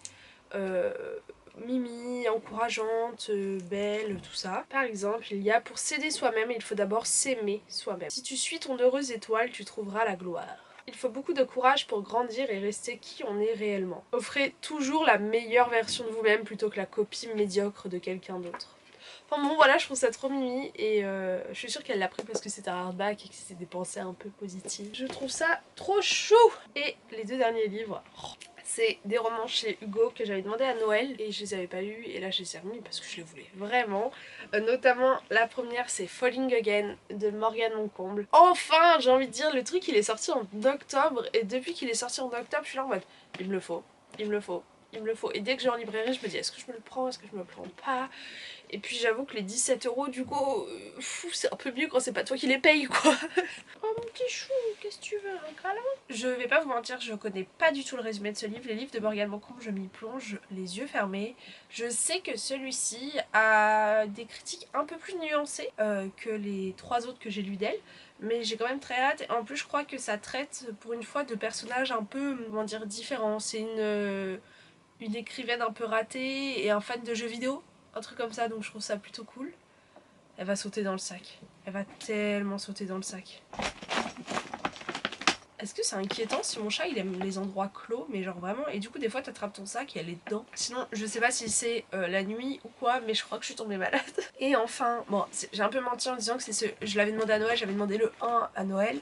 mimi, encourageante, belle, tout ça. Par exemple, il y a pour s'aider soi-même, il faut d'abord s'aimer soi-même. Si tu suis ton heureuse étoile, tu trouveras la gloire. Il faut beaucoup de courage pour grandir et rester qui on est réellement. Offrez toujours la meilleure version de vous-même plutôt que la copie médiocre de quelqu'un d'autre. Enfin bon voilà, je trouve ça trop mimi et je suis sûre qu'elle l'a pris parce que c'est un hardback et que c'est des pensées un peu positives. Je trouve ça trop chou. Et les 2 derniers livres... C'est des romans chez Hugo que j'avais demandé à Noël et je les avais pas eus et là je les ai remis parce que je les voulais vraiment. Notamment la première c'est Falling Again de Morgane Moncomble. Enfin j'ai envie de dire, le truc il est sorti en octobre et depuis qu'il est sorti en octobre je suis là en mode il me le faut, il me le faut, il me le faut. Et dès que je vais en librairie je me dis est-ce que je me le prends, est-ce que je me le prends pas. Et puis j'avoue que les 17 € du coup c'est un peu mieux quand c'est pas toi qui les paye quoi. Oh mon petit chou, qu'est-ce que tu veux, un câlin? Je vais pas vous mentir, je connais pas du tout le résumé de ce livre. Les livres de Morgane Moncomble, je m'y plonge les yeux fermés. Je sais que celui-ci a des critiques un peu plus nuancées que les 3 autres que j'ai lus d'elle. Mais j'ai quand même très hâte. En plus je crois que ça traite pour une fois de personnages un peu, comment dire, différents. C'est une écrivaine un peu ratée et un fan de jeux vidéo. Un truc comme ça, donc je trouve ça plutôt cool. Elle va sauter dans le sac. Elle va tellement sauter dans le sac. est-ce que c'est inquiétant si mon chat il aime les endroits clos, mais genre vraiment, et du coup des fois t'attrapes ton sac et elle est dedans. Sinon je sais pas si c'est la nuit ou quoi, mais je crois que je suis tombée malade. Et enfin, bon j'ai un peu menti en disant que je l'avais demandé à Noël, j'avais demandé le 1 à Noël.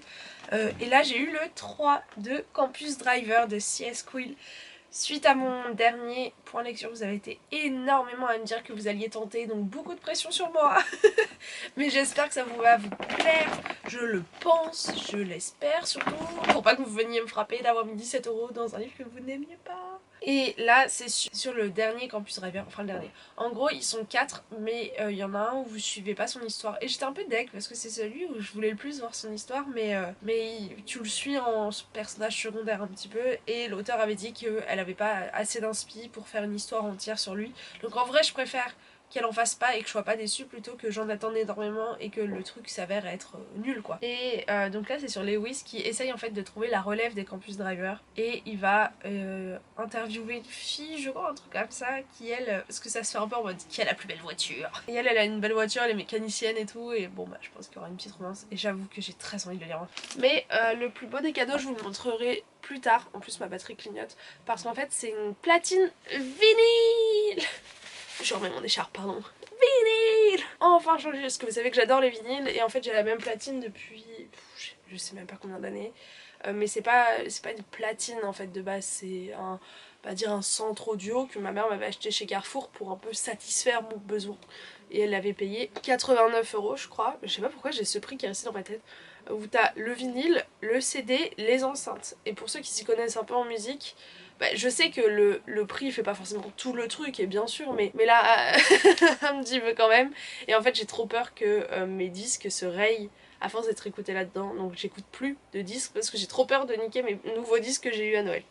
Et là j'ai eu le 3 de Campus Driver de CS Quill. Suite à mon dernier point lecture, vous avez été énormément à me dire que vous alliez tenter, donc beaucoup de pression sur moi. Mais j'espère que ça va vous plaire, je le pense, je l'espère surtout, pour pas que vous veniez me frapper d'avoir mis 17 € dans un livre que vous n'aimiez pas. Et là c'est sur le dernier Campus Driver, enfin le dernier. En gros ils sont 4, mais il y en a un où vous suivez pas son histoire. Et j'étais un peu deg parce que c'est celui où je voulais le plus voir son histoire, mais tu le suis en personnage secondaire un petit peu. Et l'auteur avait dit qu'elle avait pas assez d'inspi pour faire une histoire entière sur lui. Donc en vrai je préfère qu'elle en fasse pas et que je sois pas déçue plutôt que j'en attende énormément et que le truc s'avère être nul quoi. Et donc là c'est sur Lewis qui essaye en fait de trouver la relève des Campus Drivers et il va interviewer une fille, je crois, un truc comme ça, qui elle, parce que ça se fait un peu en mode qui a la plus belle voiture. Et elle a une belle voiture, elle est mécanicienne et tout, et bon bah je pense qu'il y aura une petite romance et j'avoue que j'ai très envie de le lire. Mais le plus beau des cadeaux je vous le montrerai plus tard, en plus ma batterie clignote, parce qu'en fait c'est une platine vinyle. Je remets mon écharpe, pardon. Vinyle. Enfin changé, parce que vous savez que j'adore les vinyles et en fait j'ai la même platine depuis je sais même pas combien d'années. Mais c'est pas une platine en fait de base, c'est un centre audio que ma mère m'avait acheté chez Carrefour pour un peu satisfaire mon besoin. Et elle l'avait payé 89 € je crois. Je sais pas pourquoi j'ai ce prix qui est resté dans ma tête. Où t'as le vinyle, le CD, les enceintes. Et pour ceux qui s'y connaissent un peu en musique, bah, je sais que le prix fait pas forcément tout le truc, et bien sûr, mais là, un petit peu quand même. Et en fait, j'ai trop peur que mes disques se rayent à force d'être écoutés là-dedans. Donc j'écoute plus de disques parce que j'ai trop peur de niquer mes nouveaux disques que j'ai eu à Noël.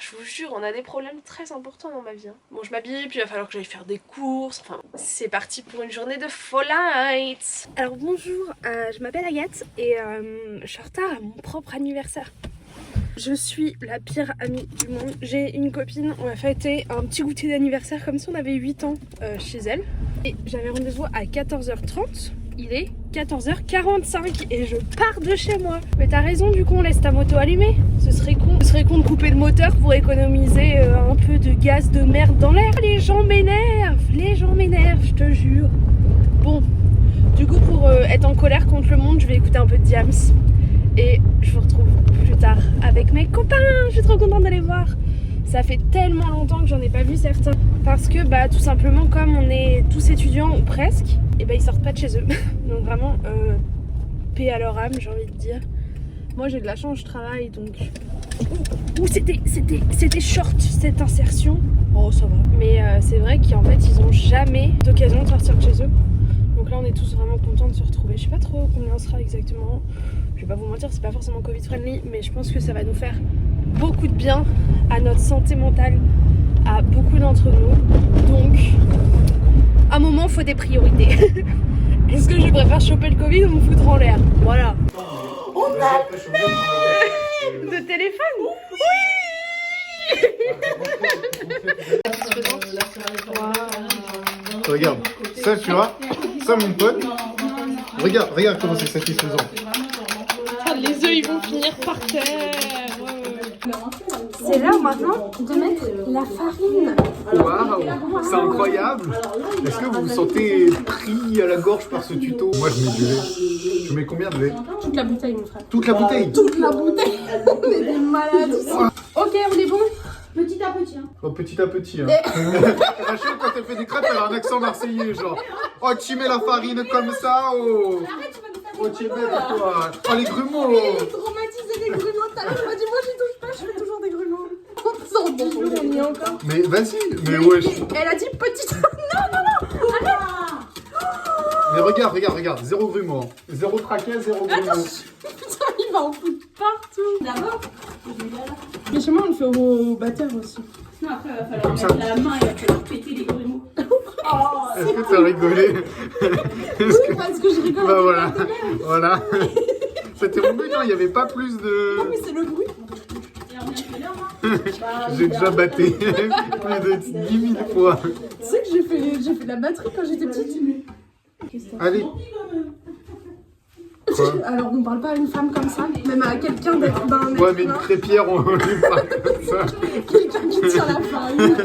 Je vous jure, on a des problèmes très importants dans ma vie. Hein. Bon, je m'habille, puis il va falloir que j'aille faire des courses. Enfin, c'est parti pour une journée de Fallout. Alors bonjour, je m'appelle Agathe et je suis en retard à mon propre anniversaire. Je suis la pire amie du monde. J'ai une copine, on a fêté un petit goûter d'anniversaire comme si on avait 8 ans chez elle. Et j'avais rendez-vous à 14h30. Il est 14h45 et je pars de chez moi. Mais t'as raison, du coup on laisse ta moto allumée. Ce serait con de couper le moteur pour économiser un peu de gaz de merde dans l'air. Les gens m'énervent, je te jure. Bon, du coup pour être en colère contre le monde, je vais écouter un peu de Diams. Et je vous retrouve plus tard avec mes copains. Je suis trop contente d'aller voir. Ça fait tellement longtemps que j'en ai pas vu certains. Parce que bah tout simplement comme on est tous étudiants ou presque, et bah ils sortent pas de chez eux. Donc vraiment paix à leur âme, j'ai envie de dire. Moi j'ai de la chance, je travaille donc. Ouh, c'était short cette insertion. Oh ça va. Mais c'est vrai qu'en fait ils ont jamais d'occasion de sortir de chez eux. Donc là on est tous vraiment contents de se retrouver. Je sais pas trop combien on sera exactement. Je vais pas vous mentir, c'est pas forcément Covid friendly, mais je pense que ça va nous faire beaucoup de bien à notre santé mentale, à beaucoup d'entre nous. Donc, à un moment, faut des priorités. Est-ce que je préfère choper le Covid ou me foutre en l'air? Voilà. On a de téléphone. Oui. Regarde, ça tu vois, ça mon pote. Regarde comment c'est satisfaisant. Les œufs ils vont finir par terre. C'est l'heure maintenant de mettre la farine. Waouh, c'est incroyable. Est-ce que vous vous sentez pris à la gorge par ce tuto? Moi je mets du lait. Je mets combien de lait? Toute la bouteille mon frère. Toute la bouteille? Toute la bouteille. On est des malades ici. Ok, on est bon. Petit à petit. Hein. Oh, petit à petit. Hein. Rachel, quand elle fait des crêpes, elle a un accent marseillais, genre. Oh, tu mets la farine comme ça, oh. Arrête, tu vas nous faire Oh, tu es bête, toi. Oh, les grumeaux. Il est traumatisé des grumeaux. Tout à l'heure, tu m'as dit, moi, j'y touche pas, je fais toujours des grumeaux. On s'en dit, on y est encore. Mais vas-y, mais wesh. Elle a dit petite. Non. Arrête. Mais regarde. Zéro grumeaux. Zéro traquet, zéro grumeaux. Putain, il va en foutre partout. D'abord, mais chez moi, on le fait au batteur aussi. Non, après, il va falloir mettre la main, il va falloir péter les grumeaux. Est-ce que t'as rigolé? Oui, parce que je rigole. Bah voilà. C'était mon but, il n'y avait pas plus de... Non, mais c'est le bruit. Et on vient de l'heure, J'ai déjà batté plus de 10 000 fois. Tu sais que j'ai fait de la batterie quand j'étais petite. Allez. Quoi? Alors on parle pas à une femme comme ça, même à quelqu'un d'être d'un Ouais, être mais une humain, crêpière, on lui parle comme ça. quelqu'un qui tient la farine.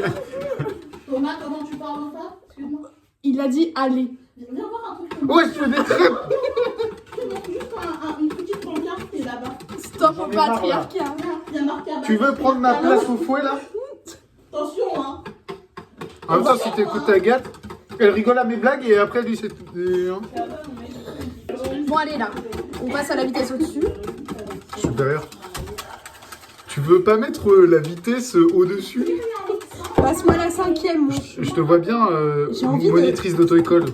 Thomas, comment tu parles en ça? Excuse-moi. Il a dit allez. Viens voir un truc comme Ouais, je fais des crêpes. juste une petite pancarte, c'est là-bas. Stop J'en au ai marre, là. patriarcat. Il y a marqué à Tu veux prendre ma place au fouet, là? Attention, hein. En même temps, si t'écoutes Agathe, elle rigole à mes blagues et après, elle dit c'est... Bon allez là, on passe à la vitesse au-dessus. Supérieur. Tu veux pas mettre la vitesse au-dessus? Passe-moi la 5e. Moi. Je te vois bien, J'ai envie de- monitrice d'auto-école. Tu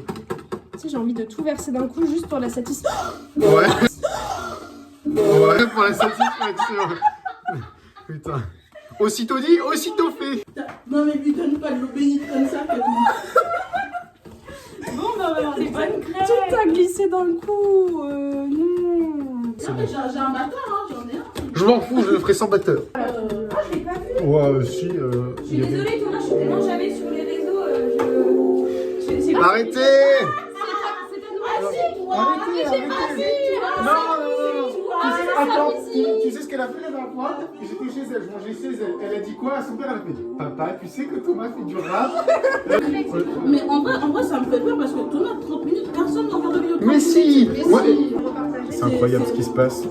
sais, j'ai envie de tout verser d'un coup juste pour la satisfaire. Ouais. Ouais, pour la satisfaction. Putain. Aussitôt dit, aussitôt fait. Non, mais lui donne pas de l'eau bénite comme ça, que Bon, bah, on va avoir des bonnes crêpes. Tout a glissé d'un coup. Non. Non, mais j'ai un matin, hein, j'en ai un. Je m'en fous, je le ferai sans batteur. Je l'ai pas vu. Ouais, si. Je suis désolée, Thomas, je suis tellement jamais sur les réseaux. C'est pas. Arrêtez! Arrêtez! Non, attends, tu sais ce qu'elle a fait la dernière fois? J'étais chez elle, je mangeais chez elle. Elle a dit quoi à son père? Elle a fait papa, tu sais que Thomas fait du rap? Mais en vrai, ça me fait peur parce que Thomas, 30 minutes, personne n'en parle de vidéo. Mais si! Ouais. C'est incroyable ce qui se passe.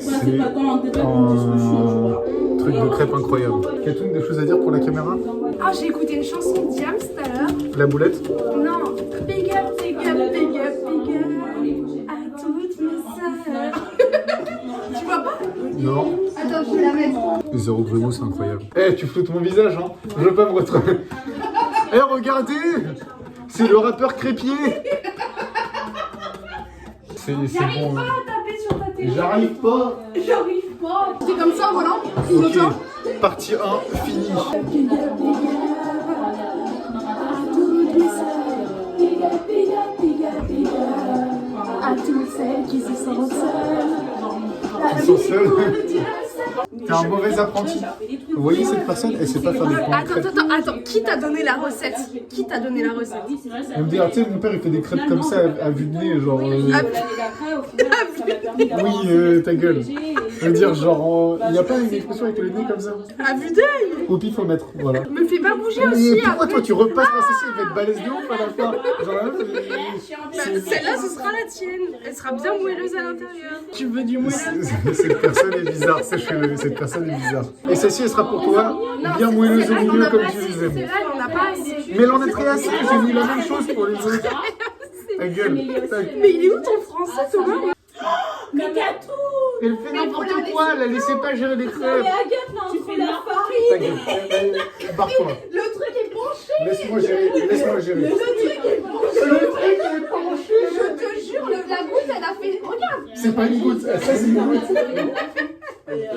C'est pas tant un débat qu'une discussion. Un truc de crêpe incroyable. Katoun, des choses à dire pour la caméra? Ah, j'ai écouté une chanson de Diams tout à l'heure. La boulette? Non. Big up, big up, big up, big up. À toutes mes sœurs. Tu vois pas? Non. Attends, je vais la mettre. Zéro Grumeau, c'est incroyable. Eh, tu floutes mon visage, hein? Je veux pas me retrouver. Eh, regardez! C'est le rappeur Crépier! C'est bon. J'arrive pas à taper sur ta télé. J'arrive pas! J'arrive pas. C'est comme ça, volant. Ok, partie 1, fini. À toutes celles qui se sentent seules. Ils sont seuls. T'es un mauvais apprenti. Vous voyez cette personne, elle sait pas faire des points de crêpes. Attends, qui t'a donné la recette? Qui t'a donné la recette? Elle me dit, ah, tu sais, mon père il fait des crêpes comme ça à vue de nez, genre. Oui, ta gueule. Je veux dire, genre, il n'y a pas une expression avec le nez comme ça. À vue d'œil. Au pif, faut mettre, voilà. Me fais pas bouger Mais aussi. pourquoi après. toi tu repasses par ceci, elle va être balèze de ouf à la fin. Genre, là, Celle-là, ce sera la tienne. Elle sera bien moelleuse à l'intérieur. Tu veux du moelleux? cette personne est bizarre, sachez-le, cette personne est bizarre. Et celle-ci, elle sera pour toi, bien moelleuse au milieu comme tu les aimes. Celle-là, il en a pas assez. Mais elle en est très assez, j'ai mis la même chose pour les autres. Ta gueule. Mais il est où ton français, Thomas? Mais Katou! Elle fait n'importe quoi, la laissez pas gérer les crêpes. Tu fais la farine! Ta gueule. Barre-toi. Le truc est penché. Laisse-moi gérer, laisse-moi gérer. Le truc est penché. Le truc est penché. Je te jure, la goutte, elle a fait. Regarde. C'est pas une goutte, ça c'est une goutte.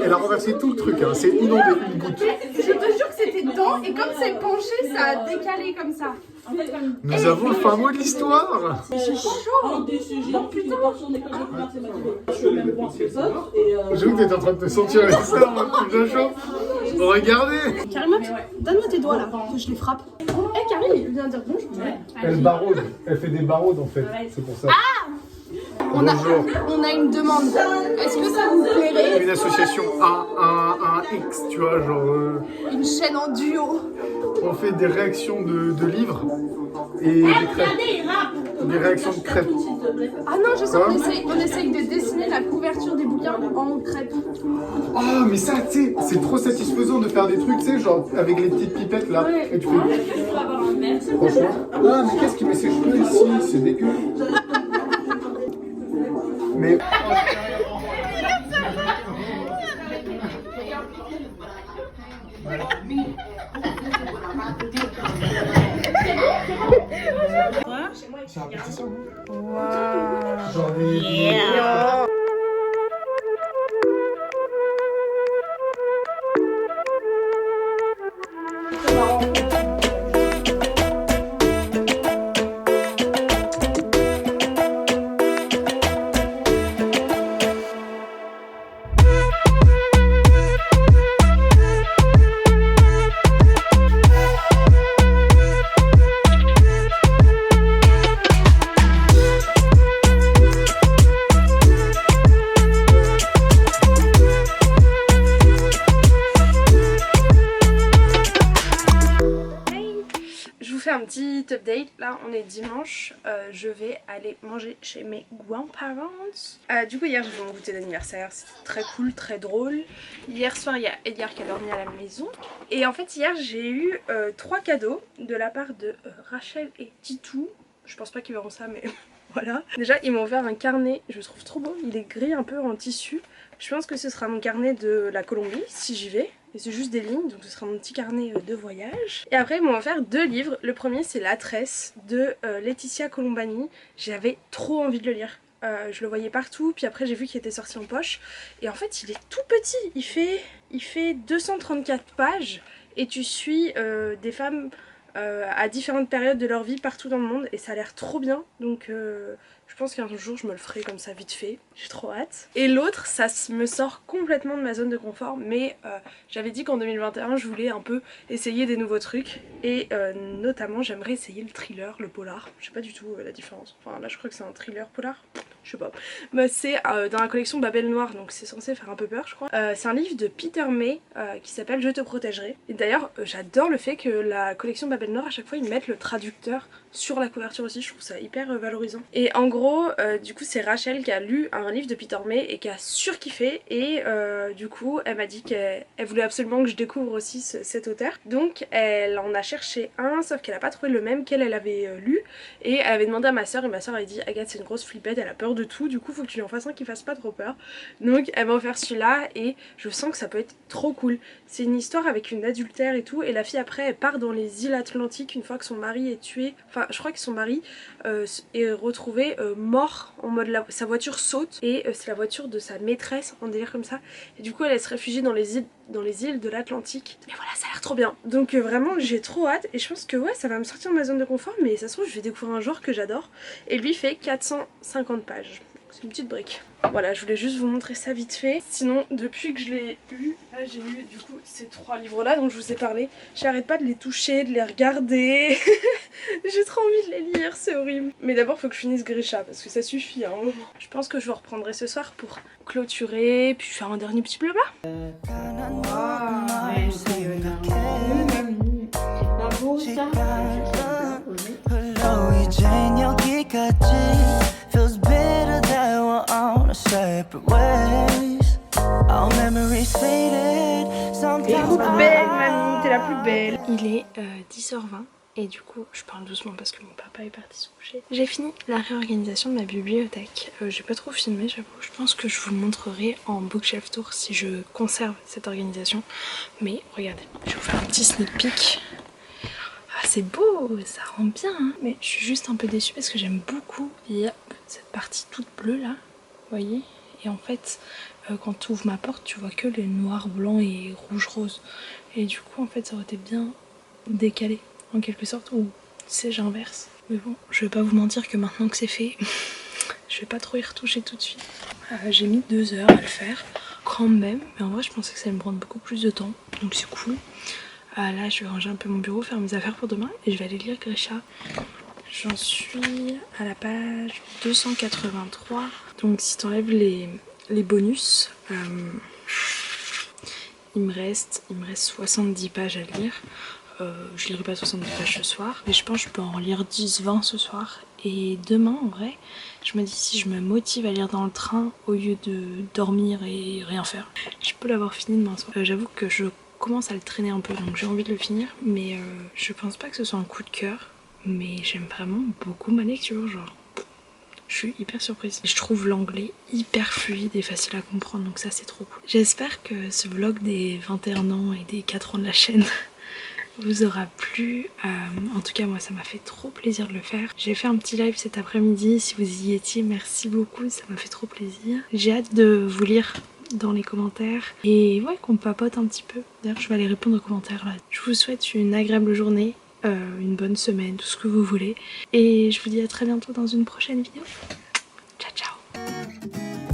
Elle a renversé tout le truc, hein. C'est inondé une goutte. Je te jure que c'était dedans et comme c'est penché, ça a décalé comme ça. Nous avons le fin mot de l'histoire. C'est chaud. Un des sujets putain portions d'école de commerce et mathématiques. Je suis au même point que les autres. Et Je vois que t'es en train de te sentir avec ça, moi, déjà chaud. Regardez. Carrément, donne-moi tes doigts là, que je les frappe. Eh, Karine, viens dire bonjour. Elle baraude, elle fait des baraudes en fait, c'est pour ça. Bonjour. On a une demande. Est-ce que ça vous plairait? Une association un X, tu vois, genre Une chaîne en duo. on fait des réactions de livres et des crêpes. Des réactions de crêpes. Ah non, je sais, Quoi on essaye de dessiner la couverture des bouquins en crêpes. Oh mais ça, tu sais, c'est trop satisfaisant de faire des trucs, tu sais, genre avec les petites pipettes là. Et tu fais... Franchement. Ah mais qu'est-ce qui met ses cheveux ici? C'est dégueu. Mais... C'est appétissant. J'en ai... Petit update, là on est dimanche, je vais aller manger chez mes grands-parents. Du coup hier j'ai fait mon goûter d'anniversaire, c'était très cool, très drôle. Hier soir il y a Edgar qui a dormi à la maison. Et en fait hier j'ai eu 3 cadeaux de la part de Rachel et Titou. Je pense pas qu'ils verront ça mais voilà. Déjà ils m'ont offert un carnet, je le trouve trop beau, il est gris un peu en tissu. Je pense que ce sera mon carnet de la Colombie si j'y vais. Et c'est juste des lignes, donc ce sera mon petit carnet de voyage. Et après ils m'ont offert 2 livres. Le premier c'est La Tresse de Laetitia Colombani. J'avais trop envie de le lire. Je le voyais partout, puis après j'ai vu qu'il était sorti en poche. Et en fait il est tout petit, il fait 234 pages. Et tu suis des femmes à différentes périodes de leur vie partout dans le monde. Et ça a l'air trop bien, donc je pense qu'un jour je me le ferai comme ça vite fait, j'ai trop hâte. Et l'autre, ça me sort complètement de ma zone de confort, mais j'avais dit qu'en 2021 je voulais un peu essayer des nouveaux trucs. Et notamment j'aimerais essayer le thriller, le polar, je sais pas du tout la différence. Enfin là je crois que c'est un thriller polar, je sais pas. Bah, c'est dans la collection Babel Noire, donc c'est censé faire un peu peur je crois. C'est un livre de Peter May qui s'appelle Je te protégerai. Et d'ailleurs j'adore le fait que la collection Babel Noire à chaque fois ils mettent le traducteur sur la couverture aussi, je trouve ça hyper valorisant. Et en gros du coup c'est Rachel qui a lu un livre de Peter May et qui a surkiffé. Et du coup elle m'a dit qu'elle voulait absolument que je découvre aussi cet auteur. Donc elle en a cherché un, sauf qu'elle a pas trouvé le même qu'elle avait lu. Et elle avait demandé à ma soeur, et ma soeur avait dit Agathe c'est une grosse flippette, elle a peur de tout, du coup faut que tu lui en fasses un qui fasse pas trop peur. Donc elle m'a offert celui-là et je sens que ça peut être trop cool. C'est une histoire avec une adultère et tout, et la fille après elle part dans les îles Atlantiques une fois que son mari est tué. Enfin je crois que son mari est retrouvé mort en mode sa voiture saute, et c'est la voiture de sa maîtresse, en délire comme ça. Et du coup elle se réfugie dans les îles de l'Atlantique. Et voilà, ça a l'air trop bien. Donc vraiment j'ai trop hâte, et je pense que ouais ça va me sortir de ma zone de confort, mais ça se trouve je vais découvrir un genre que j'adore. Et lui fait 450 pages. C'est une petite brique. Voilà, je voulais juste vous montrer ça vite fait. Sinon, depuis que je l'ai eu, là j'ai eu du coup ces 3 livres là dont je vous ai parlé. J'arrête pas de les toucher, de les regarder. J'ai trop envie de les lire, c'est horrible. Mais d'abord faut que je finisse Grisha parce que ça suffit à un moment. Je pense que je vous reprendrai ce soir pour clôturer, puis faire un dernier petit bleu bas. Feels bitter that we're on separate ways. Our memories faded. Sometimes Belle mamie, t'es la plus belle. Il est 10h20 et du coup je parle doucement parce que mon papa est parti se coucher. J'ai fini la réorganisation de ma bibliothèque. J'ai pas trop filmé j'avoue. Je pense que je vous le montrerai en bookshelf tour si je conserve cette organisation. Mais regardez, je vais vous faire un petit sneak peek. Ah, c'est beau, ça rend bien hein. Mais je suis juste un peu déçue parce que j'aime beaucoup cette partie toute bleue là, vous voyez. Et en fait quand tu ouvres ma porte tu vois que les noirs, blancs et rouge rose. Et du coup en fait ça aurait été bien décalé en quelque sorte, ou tu sais j'inverse. Mais bon, je vais pas vous mentir que maintenant que c'est fait je vais pas trop y retoucher tout de suite. J'ai mis 2 heures à le faire quand même, mais en vrai je pensais que ça allait me prendre beaucoup plus de temps, donc c'est cool. Là je vais ranger un peu mon bureau, faire mes affaires pour demain et je vais aller lire Grisha. J'en suis à la page 283. Donc si t'enlèves les bonus, il me reste 70 pages à lire. Je lirai pas 70 pages ce soir, mais je pense que je peux en lire 10-20 ce soir. Et demain en vrai, je me dis si je me motive à lire dans le train au lieu de dormir et rien faire, je peux l'avoir fini demain soir. J'avoue que je commence à le traîner un peu, donc j'ai envie de le finir, mais je pense pas que ce soit un coup de cœur. Mais j'aime vraiment beaucoup ma lecture, genre je suis hyper surprise. Je trouve l'anglais hyper fluide et facile à comprendre, donc ça c'est trop cool. J'espère que ce vlog des 21 ans et des 4 ans de la chaîne vous aura plu. En tout cas moi ça m'a fait trop plaisir de le faire. J'ai fait un petit live cet après-midi, si vous y étiez merci beaucoup, ça m'a fait trop plaisir. J'ai hâte de vous lire dans les commentaires et ouais qu'on papote un petit peu. D'ailleurs je vais aller répondre aux commentaires là. Je vous souhaite une agréable journée, une bonne semaine, tout ce que vous voulez. Et je vous dis à très bientôt dans une prochaine vidéo. Ciao ciao.